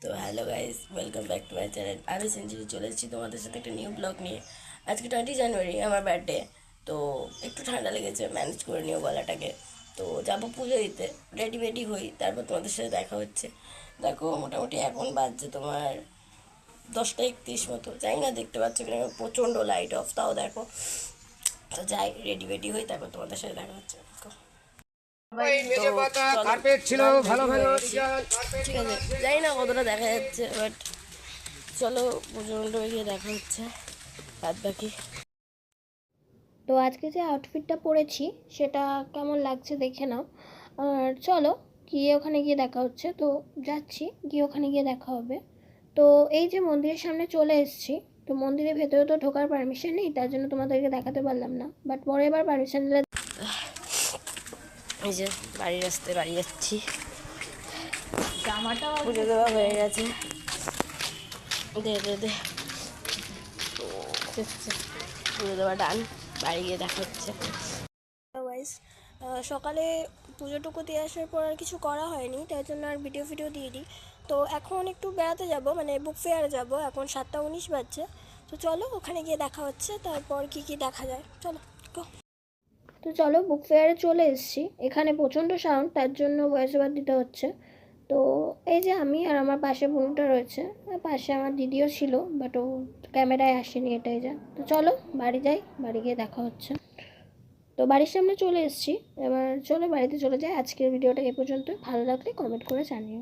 তো hello guys, welcome back to my channel. আমি century চলে এসেছি তোমাদের সাথে একটা নিউ ব্লগ নিয়ে। আজকে 20 জানুয়ারি আমার বার্থডে। তো একটু ঠান্ডা লেগেছে, ম্যানেজ করে নিও গলাটাকে। তো যাবো পুজো দিতে, রেডি বেডি হই, তারপর তোমাদের সাথে দেখা হচ্ছে। দেখো মোটামুটি এখন বাজছে তোমার 10টা 31 মতো, জানি না দেখতে পাচ্ছ কিনা, প্রচণ্ড লাইট অফ, তাও দেখো। তো যাই, রেডি বেডি হই, তারপর তোমাদের সাথে দেখা হচ্ছে। ভাই তো কার্পেট ছিল ভালো ভালো, ঠিক আছে, জানি না কতটা দেখা যাচ্ছে, বাট চলো পুজো মণ্ডপে গিয়ে দেখা হচ্ছে বাদ বাকি। তো আজকে যে আউটফিটটা পরেছি সেটা কেমন লাগছে দেখে নাও। আর চলো গিয়ে ওখানে গিয়ে দেখা হচ্ছে। তো যাচ্ছি, গিয়ে ওখানে গিয়ে দেখা হবে। তো এই যে মন্দিরের সামনে চলে এসেছি। তো মন্দিরের ভেতরে তো ঢোকার পারমিশন নেই, তার জন্য তোমাদেরকে দেখাতে পারলাম না, বাট পরে এবার পারমিশন নিলে। এই যে বাড়ির রাস্তায় বাড়ি যাচ্ছি, জামাটা পুজো দেওয়া হয়ে গেছে। দে দে দে, পুজো দেওয়া ডান, বাড়ি গিয়ে দেখা হচ্ছে। আদারওয়াইজ সকালে পুজোটুকু দিয়ে আসার পর আর কিছু করা হয়নি, তাই জন্য আর ভিডিও দিয়ে দিই। তো এখন একটু বেড়াতে যাব, মানে বুক ফেয়ারে যাব, এখন 7টা 19 বাজছে। তো চলো ওখানে গিয়ে দেখা হচ্ছে, তারপর কি দেখা যায়, চলো go। তো চলো বুক ফেয়ারে চলে এসেছি। এখানে প্রচণ্ড সাউন্ড, তার জন্য ভয়েস ওভার দিতে হচ্ছে। তো এই যে আমি আর আমার পাশে বোনটা রয়েছে, আর পাশে আমার দিদিও ছিল, বাট ও ক্যামেরায় আসেনি, এটাই যা। তো চলো বাড়ি যাই, বাড়ি গিয়ে দেখা হচ্ছে। তো বাড়ির সামনে চলে এসেছি, এবার চলো বাড়িতে চলে যাই। আজকের ভিডিওটা এ পর্যন্ত, ভালো লাগলে কমেন্ট করে জানিও।